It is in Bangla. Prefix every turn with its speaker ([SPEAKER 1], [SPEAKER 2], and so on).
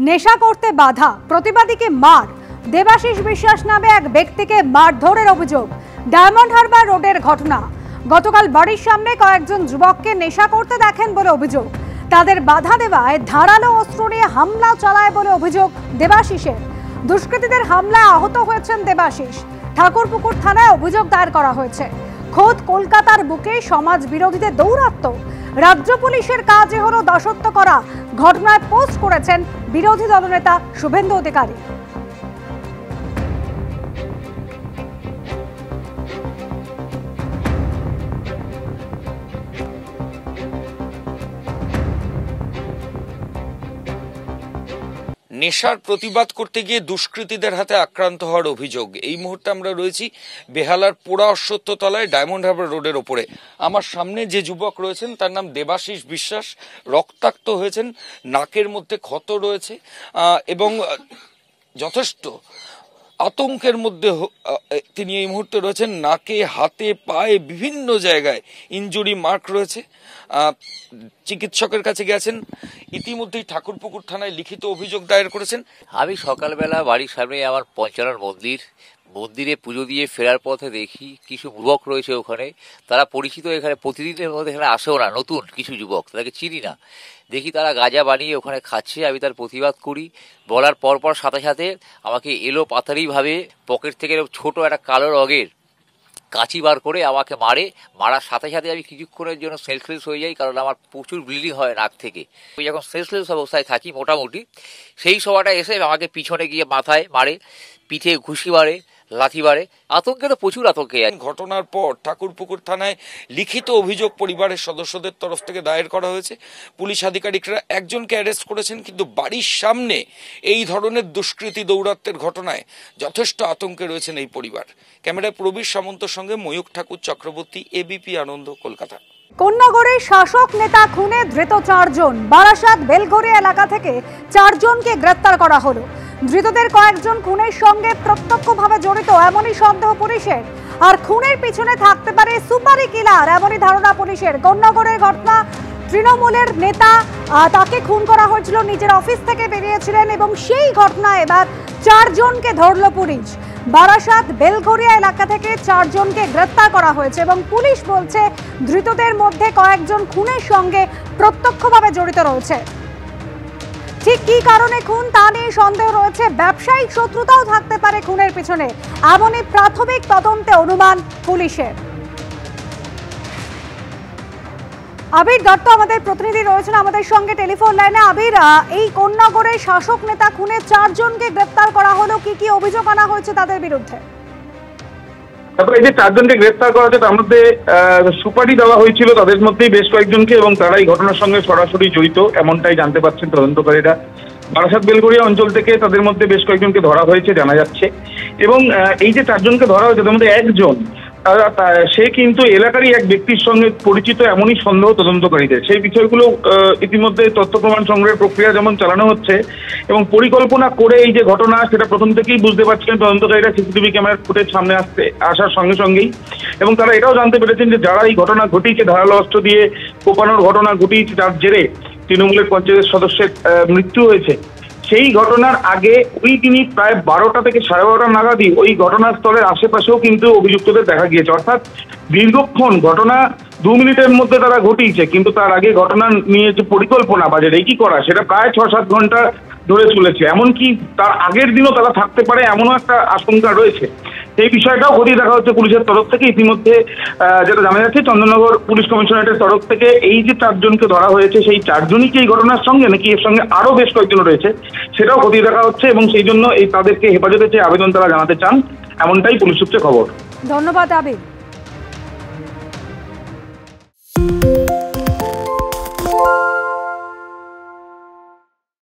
[SPEAKER 1] নেশা করতে বাধা, প্রতিবাদীকে মার, দেবাশিস বিশ্বাস নামে এক ব্যক্তিকে মারধরের অভিযোগ। ডায়মন্ড হারবার রোডের ঘটনা। গতকাল বাড়ির সামনে কয়েকজন যুবককে নেশা করতে দেখেন বলে অভিযোগ। তাদের বাধা দেওয়ায় ধারালো অস্ত্র নিয়ে হামলা চালায় বলে অভিযোগ দেবাশিসের। দুষ্কৃতীদের হামলায় আহত হয়েছেন দেবাশিস। ঠাকুরপুকুর থানায় অভিযোগ দায়ের করা হয়েছে। খোদ কলকাতার বুকে সমাজ বিরোধীদের দৌরাত্ম্য। রাজ্য পুলিশের কাজে হলো দাসত্ব করা। ঘটনায় পোস্ট করেছেন বিরোধী দলনেতা শুভেন্দু অধিকারী।
[SPEAKER 2] নেশার প্রতিবাদ করতে গিয়ে দুষ্কৃতীদের হাতে আক্রান্ত হওয়ার অভিযোগ। এই মুহূর্তে আমরা রয়েছি বেহালার পোড়া অশ্বত্থতলায় ডায়মন্ড হারবার রোডের ওপরে। আমার সামনে যে যুবক রয়েছেন তার নাম দেবাশিস বিশ্বাস। রক্তাক্ত হয়েছেন, নাকের মধ্যে ক্ষত রয়েছে এবং যথেষ্ট আতঙ্কের মধ্যে তিনি এই মুহূর্তে রয়েছেন। নাকে, হাতে, পায়ে বিভিন্ন জায়গায় ইনজুরি মার্ক রয়েছে। চিকিৎসকের কাছে গেছেন। ইতিমধ্যেই ঠাকুরপুকুর থানায় লিখিত অভিযোগ দায়ের করেছেন।
[SPEAKER 3] আমি সকালবেলা বাড়ির সামনে আমার পঞ্চানন মন্দিরে পুজো দিয়ে ফেরার পথে দেখি কিছু যুবক রয়েছে ওখানে। তারা পরিচিত, এখানে প্রতিদিনের মধ্যে এখানে আসেও না, নতুন কিছু যুবক, তাদেরকে চিনি না। দেখি তারা গাঁজা বানিয়ে ওখানে খাচ্ছে। আমি তার প্রতিবাদ করি। বলার পরপর সাথে সাথে আমাকে এলো পাতারিভাবে পকেট থেকে ছোট একটা কালো রঙের কাঁচি বার করে আমাকে মারার সাথে সাথে আমি কিছুক্ষণের জন্য সেন্সলেস হয়ে যাই, কারণ আমার প্রচুর ব্লিডিং হয় নাক থেকে। আমি যখন সেন্সলেস অবস্থায় থাকি মোটামুটি, সেই সময়টা এসে আমাকে পিছনে গিয়ে মাথায় মারে, পিঠে ঘুষি মারে, লাথি মারে। আতঙ্কে তো প্রচুর আতঙ্কে।
[SPEAKER 2] ঘটনার পর ঠাকুরপুকুর থানায় লিখিত অভিযোগ পরিবারের সদস্যদের তরফ থেকে দায়ের করা হয়েছে। পুলিশ আধিকারিকরা একজনকে অ্যারেস্ট করেছেন, কিন্তু বাড়ির সামনে এই ধরনের দুষ্কৃতী দৌরাত্ম্যের ঘটনায় যথেষ্ট আতঙ্কে রয়েছেন এই পরিবার। ক্যামেরায় প্রবীর সামন্তর সঙ্গে ময়ূক ঠাকুর চক্রবর্তী, এবিপি আনন্দ, কলকাতা।
[SPEAKER 1] কন্যাগড়ে শাসক নেতা খুনে ধৃত 4 জন। বারাসাত বেলঘরিয়া এলাকা থেকে 4 জনকে গ্রেপ্তার করা হলো। ধৃতদের কয়েকজন খুনের সঙ্গে প্রত্যক্ষভাবে জড়িত এমনই সন্দেহ পুলিশের। আর খুনের পিছনে থাকতে পারে সুপারি কিলার এমনই ধারণা পুলিশের। কন্যাগড়ের ঘটনা, তৃণমূলের নেতা, তাকে খুন করা হয়েছিল, নিজের অফিস থেকে বেরিয়েছিলেন এবং সেই ঘটনায় এবার 4 জনকে ধরল পুলিশ। বারাসাত বেলঘরিয়া এলাকা থেকে 4 জনকে গ্রেপ্তার করা হয়েছে এবং পুলিশ বলছে ধৃতদের মধ্যে কয়েকজন খুনের সঙ্গে প্রত্যক্ষভাবে জড়িত রয়েছে। ঠিক কি কারণে খুন তা নিয়ে সন্দেহ রয়েছে। ব্যবসায়িক শত্রুতাও থাকতে পারে খুনের পিছনে, এমনই প্রাথমিক তদন্তে অনুমান পুলিশের। আবির দত্ত আমাদের প্রতিনিধি রয়েছেন আমাদের সঙ্গে টেলিফোন লাইনে। আবির, এই কন্যাগড়ে শাসক নেতা খুনে 4 জনকে গ্রেপ্তার করা হলো, কি কি অভিযোগ আনা হয়েছে তাদের বিরুদ্ধে?
[SPEAKER 4] তারপরে এই যে 4 জনকে গ্রেপ্তার করা হয়েছে তার মধ্যে সুপারি দেওয়া হয়েছিল তাদের মধ্যেই বেশ কয়েকজনকে, এবং তারা এই ঘটনার সঙ্গে সরাসরি জড়িত এমনটাই জানতে পারছেন তদন্তকারীরা। বারাসাত বেলঘরিয়া অঞ্চল থেকে তাদের মধ্যে বেশ কয়েকজনকে ধরা হয়েছে জানা যাচ্ছে। এবং এই যে 4 জনকে ধরা হয়েছে তার মধ্যে একজন সে কিন্তু এলাকারই এক ব্যক্তির সঙ্গে পরিচিত এমনই সন্দেহ তদন্তকারীদের। সেই বিষয়গুলো ইতিমধ্যে তথ্য প্রমাণ সংগ্রহের প্রক্রিয়া যেমন চালানো হচ্ছে এবং পরিকল্পনা করে এই যে ঘটনা সেটা প্রথম থেকেই বুঝতে পারছিলেন তদন্তকারীরা সিসিটিভি ক্যামেরার ফুটেজ সামনে আসার সঙ্গে সঙ্গেই। এবং তারা এটাও জানতে পেরেছেন যে যারা এই ঘটনা ঘটিয়েছে, ধারালো অস্ত্র দিয়ে কোপানোর ঘটনা ঘটিয়েছে, যার জেরে তৃণমূলের পঞ্চায়েত সদস্যের মৃত্যু হয়েছে, সেই ঘটনার আগে ওই দিনই প্রায় 12টা থেকে 12:30 নাগাদই ওই ঘটনাস্থলের আশেপাশেও কিন্তু অভিযুক্তদের দেখা গিয়েছে। অর্থাৎ দীর্ঘক্ষণ, ঘটনা 2 মিনিটের মধ্যে তারা ঘটিয়েছে, কিন্তু তার আগে ঘটনা নিয়ে যে পরিকল্পনা বা যে রেকি করা সেটা প্রায় 6-7 ঘন্টা ধরে চলেছে। এমনকি তার আগের দিনও তারা থাকতে পারে এমনও একটা আশঙ্কা রয়েছে। সেই বিষয়টাও খতিয়ে দেখা হচ্ছে পুলিশের তরফ থেকে। ইতিমধ্যে যেটা জানা যাচ্ছে, চন্দননগর পুলিশ কমিশনারেটের তরফ থেকে এই যে 4 জনকে ধরা হয়েছে সেই 4 জনই কি এই ঘটনার সঙ্গে নাকি এর সঙ্গে আরো বেশ কয়েকজন রয়েছে সেটাও খতিয়ে দেখা হচ্ছে, এবং সেই জন্য এই তাদেরকে হেফাজতে চেয়ে আবেদন তারা জানাতে চান, এমনটাই পুলিশ সূত্রে খবর।
[SPEAKER 1] ধন্যবাদ আবির।